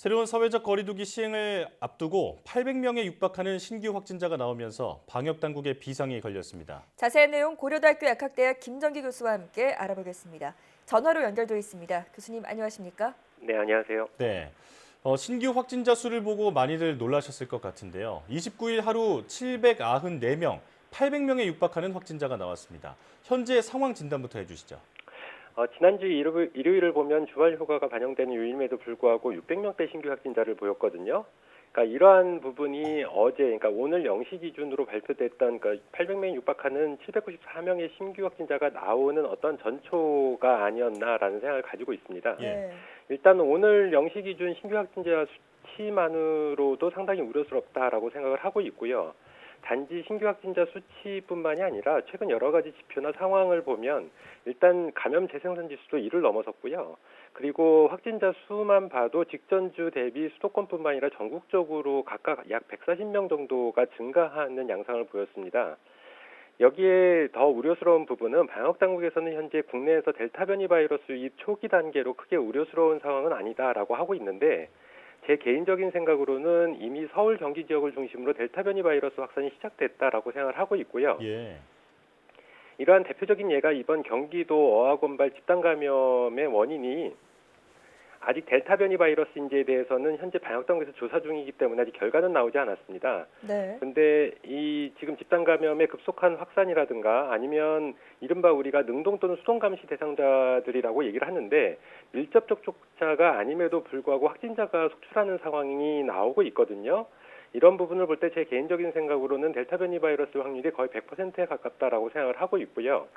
새로운 사회적 거리두기 시행을 앞두고 800명에 육박하는 신규 확진자가 나오면서 방역당국의 비상이 걸렸습니다. 자세한 내용 고려대학교 약학대학 김정기 교수와 함께 알아보겠습니다. 전화로 연결돼 있습니다. 교수님 안녕하십니까? 네, 안녕하세요. 네, 신규 확진자 수를 보고 많이들 놀라셨을 것 같은데요. 29일 하루 794명, 800명에 육박하는 확진자가 나왔습니다. 현재 상황 진단부터 해주시죠. 지난주 일요일을 보면 주말 휴가가 반영되는 요일임에도 불구하고 600명대 신규 확진자를 보였거든요. 그러니까 이러한 부분이 그러니까 오늘 0시 기준으로 발표됐던 800명에 육박하는 794명의 신규 확진자가 나오는 어떤 전초가 아니었나라는 생각을 가지고 있습니다. 예. 일단 오늘 0시 기준 신규 확진자 수치만으로도 상당히 우려스럽다라고 생각을 하고 있고요. 단지 신규 확진자 수치뿐만이 아니라 최근 여러 가지 지표나 상황을 보면 일단 감염 재생산 지수도 1을 넘어섰고요. 그리고 확진자 수만 봐도 직전 주 대비 수도권뿐만 아니라 전국적으로 각각 약 140명 정도가 증가하는 양상을 보였습니다. 여기에 더 우려스러운 부분은 방역당국에서는 현재 국내에서 델타 변이 바이러스 유입 초기 단계로 크게 우려스러운 상황은 아니다라고 하고 있는데 제 개인적인 생각으로는 이미 서울 경기 지역을 중심으로 델타 변이 바이러스 확산이 시작됐다라고 생각을 하고 있고요. 예. 이러한 대표적인 예가 이번 경기도 어학원발 집단 감염의 원인이 아직 델타 변이 바이러스인지에 대해서는 현재 방역당국에서 조사 중이기 때문에 아직 결과는 나오지 않았습니다. 네. 근데 이 지금 집단 감염의 급속한 확산이라든가 아니면 이른바 우리가 능동 또는 수동 감시 대상자들이라고 얘기를 하는데 밀접 접촉자가 아님에도 불구하고 확진자가 속출하는 상황이 나오고 있거든요. 이런 부분을 볼 때 제 개인적인 생각으로는 델타 변이 바이러스 확률이 거의 100%에 가깝다라고 생각을 하고 있고요.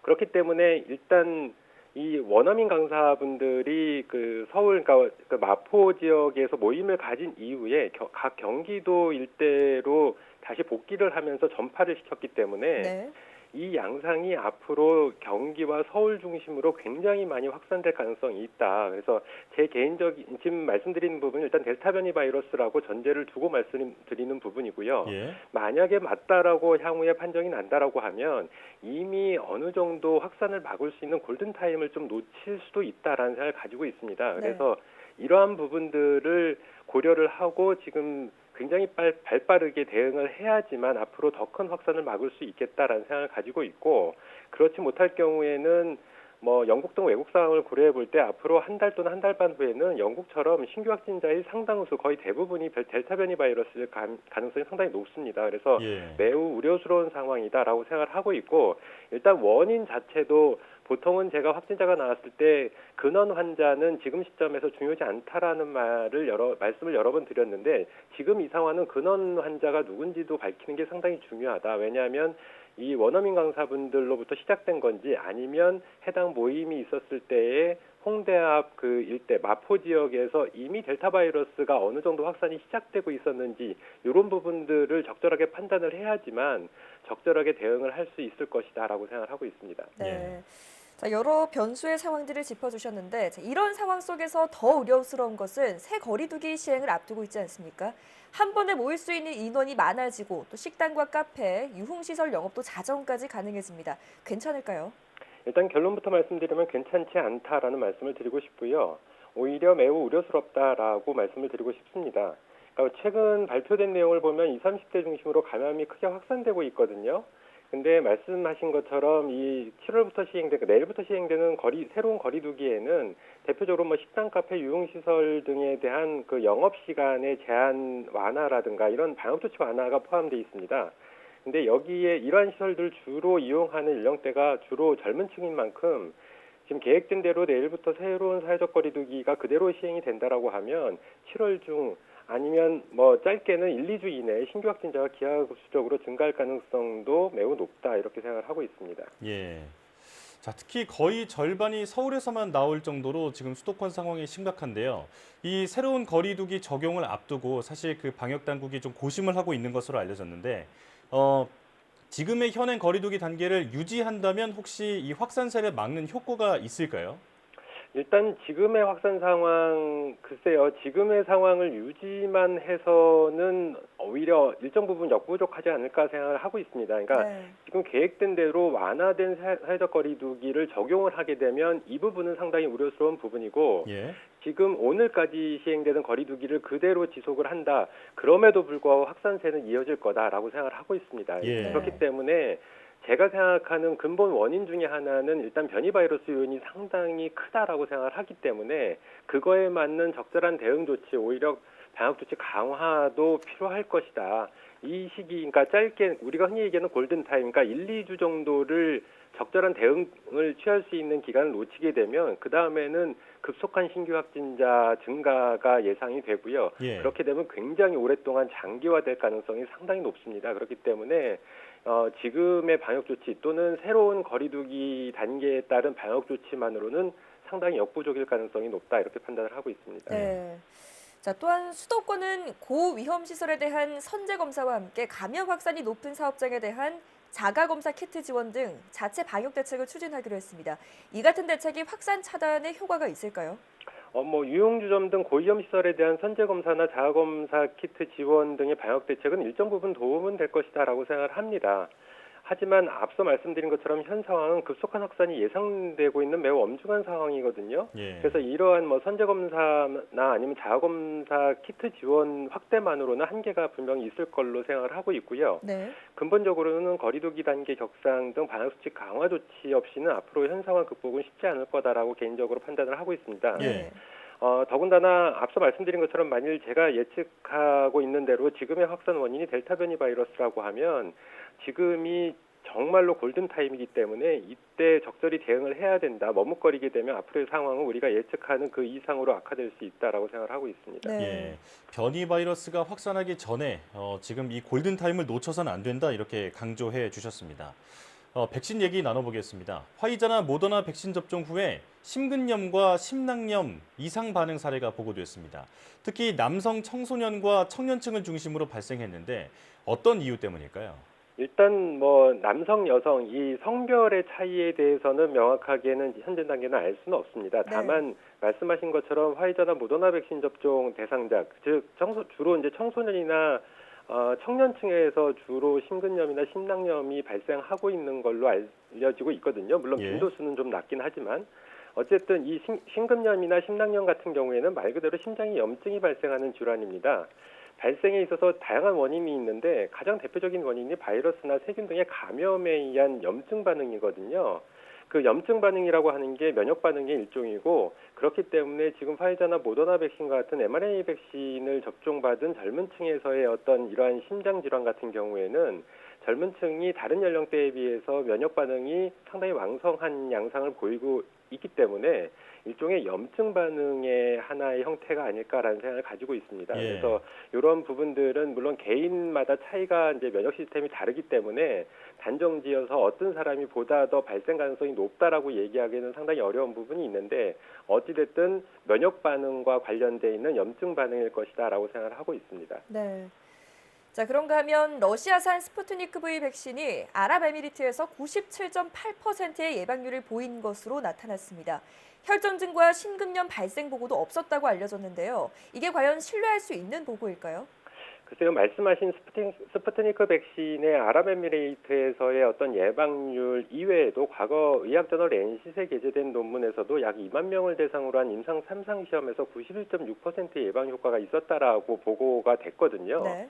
그렇기 때문에 일단 이 원어민 강사분들이 서울 그러니까 마포 지역에서 모임을 가진 이후에 각 경기도 일대로 다시 복귀를 하면서 전파를 시켰기 때문에 네. 이 양상이 앞으로 경기와 서울 중심으로 굉장히 많이 확산될 가능성이 있다. 그래서 제 개인적인 지금 말씀드리는 부분은 일단 델타 변이 바이러스라고 전제를 두고 말씀드리는 부분이고요. 예. 만약에 맞다라고 향후에 판정이 난다라고 하면 이미 어느 정도 확산을 막을 수 있는 골든타임을 좀 놓칠 수도 있다라는 생각을 가지고 있습니다. 그래서 이러한 부분들을 고려를 하고 지금 굉장히 발빠르게 대응을 해야지만 앞으로 더 큰 확산을 막을 수 있겠다라는 생각을 가지고 있고 그렇지 못할 경우에는 영국 등 외국 상황을 고려해 볼 때 앞으로 한 달 또는 한 달 반 후에는 영국처럼 신규 확진자의 상당수 거의 대부분이 델타 변이 바이러스일 가능성이 상당히 높습니다. 그래서 예. 매우 우려스러운 상황이다라고 생각을 하고 있고 일단 원인 자체도 보통은 제가 확진자가 나왔을 때 근원 환자는 지금 시점에서 중요하지 않다라는 말씀을 여러 번 드렸는데 지금 이 상황은 근원 환자가 누군지도 밝히는 게 상당히 중요하다. 왜냐하면 이 원어민 강사분들로부터 시작된 건지 아니면 해당 모임이 있었을 때에 홍대 앞 일대 마포 지역에서 이미 델타 바이러스가 어느 정도 확산이 시작되고 있었는지 이런 부분들을 적절하게 판단을 해야지만 적절하게 대응을 할 수 있을 것이다라고 생각을 하고 있습니다. 네. 예. 자, 여러 변수의 상황들을 짚어주셨는데 이런 상황 속에서 더 우려스러운 것은 새 거리두기 시행을 앞두고 있지 않습니까? 한 번에 모일 수 있는 인원이 많아지고 또 식당과 카페, 유흥시설 영업도 자정까지 가능해집니다. 괜찮을까요? 일단 결론부터 말씀드리면 괜찮지 않다라는 말씀을 드리고 싶고요. 오히려 매우 우려스럽다라고 말씀을 드리고 싶습니다. 그러니까 최근 발표된 내용을 보면 20, 30대 중심으로 감염이 크게 확산되고 있거든요. 근데 말씀하신 것처럼 이 7월부터 내일부터 시행되는 새로운 거리두기에는 대표적으로 식당, 카페, 유흥시설 등에 대한 영업 시간의 제한 완화라든가 이런 방역 조치 완화가 포함되어 있습니다. 근데 여기에 이러한 시설들 주로 이용하는 연령대가 주로 젊은 층인 만큼 지금 계획된 대로 내일부터 새로운 사회적 거리두기가 그대로 시행이 된다라고 하면 7월 중 아니면 짧게는 1, 2주 이내에 신규 확진자가 기하급수적으로 증가할 가능성도 매우 높다 이렇게 생각을 하고 있습니다. 예. 자, 특히 거의 절반이 서울에서만 나올 정도로 지금 수도권 상황이 심각한데요. 이 새로운 거리두기 적용을 앞두고 사실 방역 당국이 좀 고심을 하고 있는 것으로 알려졌는데 지금의 현행 거리두기 단계를 유지한다면 혹시 이 확산세를 막는 효과가 있을까요? 일단 지금의 확산 상황, 글쎄요, 지금의 상황을 유지만 해서는 오히려 일정 부분 역부족하지 않을까 생각을 하고 있습니다. 그러니까 네. 지금 계획된 대로 완화된 사회적 거리두기를 적용을 하게 되면 이 부분은 상당히 우려스러운 부분이고, 예. 지금 오늘까지 시행되는 거리두기를 그대로 지속을 한다. 그럼에도 불구하고 확산세는 이어질 거다라고 생각을 하고 있습니다. 예. 그렇기 때문에 제가 생각하는 근본 원인 중에 하나는 일단 변이 바이러스 요인이 상당히 크다라고 생각을 하기 때문에 그거에 맞는 적절한 대응 조치, 오히려 방역 조치 강화도 필요할 것이다. 이 시기, 그러니까 짧게 우리가 흔히 얘기하는 골든 타임, 그러니까 1, 2주 정도를 적절한 대응을 취할 수 있는 기간을 놓치게 되면 그 다음에는 급속한 신규 확진자 증가가 예상이 되고요. 예. 그렇게 되면 굉장히 오랫동안 장기화될 가능성이 상당히 높습니다. 그렇기 때문에 지금의 방역 조치 또는 새로운 거리두기 단계에 따른 방역 조치만으로는 상당히 역부족일 가능성이 높다 이렇게 판단을 하고 있습니다. 네. 자, 또한 수도권은 고위험 시설에 대한 선제 검사와 함께 감염 확산이 높은 사업장에 대한 자가 검사 키트 지원 등 자체 방역 대책을 추진하기로 했습니다. 이 같은 대책이 확산 차단에 효과가 있을까요? 유흥주점 등 고위험 시설에 대한 선제 검사나 자가 검사 키트 지원 등의 방역 대책은 일정 부분 도움은 될 것이다라고 생각을 합니다. 하지만 앞서 말씀드린 것처럼 현 상황은 급속한 확산이 예상되고 있는 매우 엄중한 상황이거든요. 예. 그래서 이러한 선제 검사나 아니면 자가 검사 키트 지원 확대만으로는 한계가 분명히 있을 걸로 생각을 하고 있고요. 네. 근본적으로는 거리두기 단계 격상 등 방역 수칙 강화 조치 없이는 앞으로 현 상황 극복은 쉽지 않을 거다라고 개인적으로 판단을 하고 있습니다. 예. 더군다나 앞서 말씀드린 것처럼 만일 제가 예측하고 있는 대로 지금의 확산 원인이 델타 변이 바이러스라고 하면 지금이 정말로 골든타임이기 때문에 이때 적절히 대응을 해야 된다. 머뭇거리게 되면 앞으로의 상황은 우리가 예측하는 그 이상으로 악화될 수 있다라고 생각을 하고 있습니다. 네. 예. 변이 바이러스가 확산하기 전에 지금 이 골든 타임을 놓쳐서는 안 된다 이렇게 강조해 주셨습니다. 백신 얘기 나눠보겠습니다. 화이자나 모더나 백신 접종 후에 심근염과 심낭염 이상 반응 사례가 보고됐습니다. 특히 남성 청소년과 청년층을 중심으로 발생했는데 어떤 이유 때문일까요? 일단 남성, 여성 이 성별의 차이에 대해서는 명확하게는 현재 단계는 알 수는 없습니다. 다만 말씀하신 것처럼 화이자나 모더나 백신 접종 대상자, 즉 주로 이제 청소년이나 청년층에서 주로 심근염이나 심낭염이 발생하고 있는 걸로 알려지고 있거든요. 물론 예. 빈도수는 좀 낮긴 하지만 어쨌든 이 심근염이나 심낭염 같은 경우에는 말 그대로 심장에 염증이 발생하는 질환입니다. 발생에 있어서 다양한 원인이 있는데 가장 대표적인 원인이 바이러스나 세균 등의 감염에 의한 염증 반응이거든요. 그 염증 반응이라고 하는 게 면역 반응의 일종이고 그렇기 때문에 지금 화이자나 모더나 백신 같은 mRNA 백신을 접종받은 젊은 층에서의 어떤 이러한 심장 질환 같은 경우에는 젊은 층이 다른 연령대에 비해서 면역 반응이 상당히 왕성한 양상을 보이고 있기 때문에 일종의 염증 반응의 하나의 형태가 아닐까라는 생각을 가지고 있습니다. 예. 그래서 이런 부분들은 물론 개인마다 차이가 이제 면역 시스템이 다르기 때문에 단정지어서 어떤 사람이 보다 더 발생 가능성이 높다라고 얘기하기는 상당히 어려운 부분이 있는데 어찌됐든 면역 반응과 관련돼 있는 염증 반응일 것이다라고 생각을 하고 있습니다. 네. 자, 그런가 하면 러시아산 스푸트니크 V 백신이 아랍에미리트에서 97.8%의 예방률을 보인 것으로 나타났습니다. 혈전증과 심근염 발생 보고도 없었다고 알려졌는데요. 이게 과연 신뢰할 수 있는 보고일까요? 글쎄요, 말씀하신 스푸트니크 백신의 아랍에미레이트에서의 어떤 예방률 이외에도 과거 의학저널 엔시스에 게재된 논문에서도 약 2만 명을 대상으로 한 임상 3상 시험에서 91.6%의 예방 효과가 있었다라고 보고가 됐거든요. 네.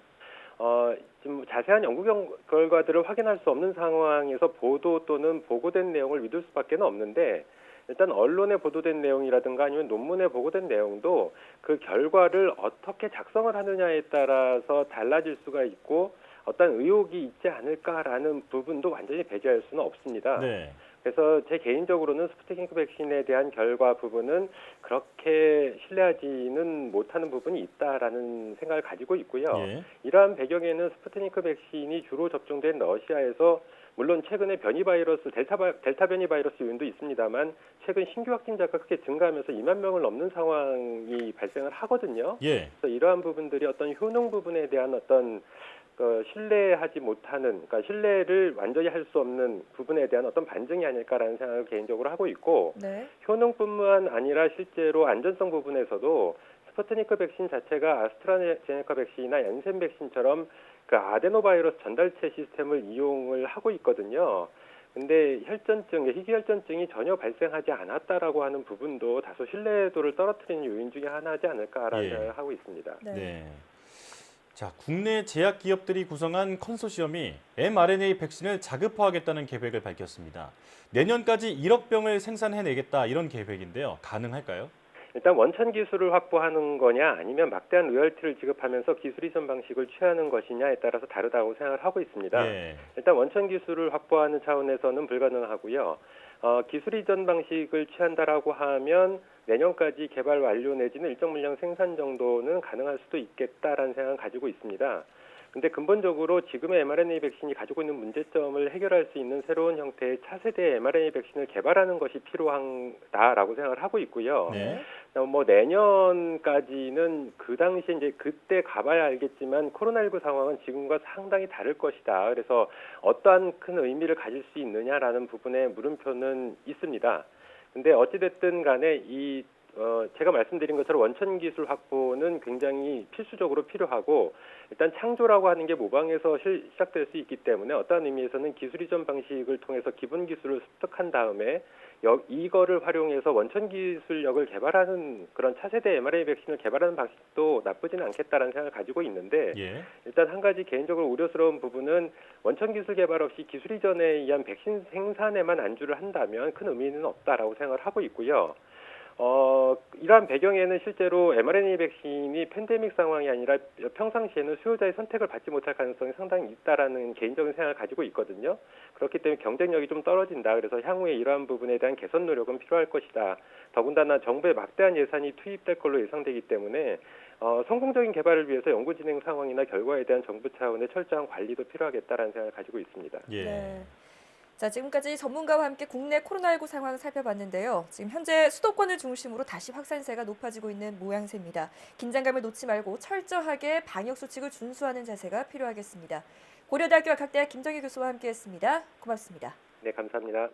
지금 자세한 연구 결과들을 확인할 수 없는 상황에서 보도 또는 보고된 내용을 믿을 수밖에 없는데 일단 언론에 보도된 내용이라든가 아니면 논문에 보고된 내용도 그 결과를 어떻게 작성을 하느냐에 따라서 달라질 수가 있고 어떤 의혹이 있지 않을까라는 부분도 완전히 배제할 수는 없습니다. 네. 그래서 제 개인적으로는 스푸트니크 백신에 대한 결과 부분은 그렇게 신뢰하지는 못하는 부분이 있다라는 생각을 가지고 있고요. 예. 이러한 배경에는 스푸트니크 백신이 주로 접종된 러시아에서 물론 최근에 변이 바이러스 델타 변이 바이러스 요인도 있습니다만 최근 신규 확진자가 크게 증가하면서 2만 명을 넘는 상황이 발생을 하거든요. 예. 그래서 이러한 부분들이 어떤 효능 부분에 대한 어떤 신뢰하지 못하는, 그러니까 신뢰를 완전히 할 수 없는 부분에 대한 어떤 반증이 아닐까라는 생각을 개인적으로 하고 있고, 네. 효능뿐만 아니라 실제로 안전성 부분에서도 스푸트니크 백신 자체가 아스트라제네카 백신이나 얀센 백신처럼 그 아데노바이러스 전달체 시스템을 이용을 하고 있거든요. 근데 희귀혈전증이 전혀 발생하지 않았다라고 하는 부분도 다소 신뢰도를 떨어뜨리는 요인 중에 하나지 않을까라는 예. 생각을 하고 있습니다. 네. 네. 자, 국내 제약 기업들이 구성한 컨소시엄이 mRNA 백신을 자급화하겠다는 계획을 밝혔습니다. 내년까지 1억 병을 생산해내겠다 이런 계획인데요. 가능할까요? 일단 원천 기술을 확보하는 거냐 아니면 막대한 로열티를 지급하면서 기술 이전 방식을 취하는 것이냐에 따라서 다르다고 생각을 하고 있습니다. 예. 일단 원천 기술을 확보하는 차원에서는 불가능하고요. 기술 이전 방식을 취한다라고 하면 내년까지 개발 완료 내지는 일정 물량 생산 정도는 가능할 수도 있겠다라는 생각을 가지고 있습니다. 근데 근본적으로 지금의 mRNA 백신이 가지고 있는 문제점을 해결할 수 있는 새로운 형태의 차세대 mRNA 백신을 개발하는 것이 필요하다라고 생각을 하고 있고요. 네. 뭐 내년까지는 그 당시에 이제 그때 가봐야 알겠지만 코로나19 상황은 지금과 상당히 다를 것이다. 그래서 어떠한 큰 의미를 가질 수 있느냐라는 부분에 물음표는 있습니다. 근데 어찌됐든 간에 제가 말씀드린 것처럼 원천 기술 확보는 굉장히 필수적으로 필요하고, 일단 창조라고 하는 게 모방에서 시작될 수 있기 때문에 어떠한 의미에서는 기술 이전 방식을 통해서 기본 기술을 습득한 다음에 이거를 활용해서 원천 기술력을 개발하는 그런 차세대 mRNA 백신을 개발하는 방식도 나쁘지는 않겠다라는 생각을 가지고 있는데, 예. 일단 한 가지 개인적으로 우려스러운 부분은 원천 기술 개발 없이 기술 이전에 의한 백신 생산에만 안주를 한다면 큰 의미는 없다라고 생각을 하고 있고요. 이러한 배경에는 실제로 mRNA 백신이 팬데믹 상황이 아니라 평상시에는 수요자의 선택을 받지 못할 가능성이 상당히 있다라는 개인적인 생각을 가지고 있거든요. 그렇기 때문에 경쟁력이 좀 떨어진다. 그래서 향후에 이러한 부분에 대한 개선 노력은 필요할 것이다. 더군다나 정부의 막대한 예산이 투입될 걸로 예상되기 때문에 성공적인 개발을 위해서 연구 진행 상황이나 결과에 대한 정부 차원의 철저한 관리도 필요하겠다라는 생각을 가지고 있습니다. 예. 네. 자, 지금까지 전문가와 함께 국내 코로나19 상황 살펴봤는데요. 지금 현재 수도권을 중심으로 다시 확산세가 높아지고 있는 모양새입니다. 긴장감을 놓지 말고 철저하게 방역 수칙을 준수하는 자세가 필요하겠습니다. 고려대학교 약학대학 김정희 교수와 함께했습니다. 고맙습니다. 네, 감사합니다.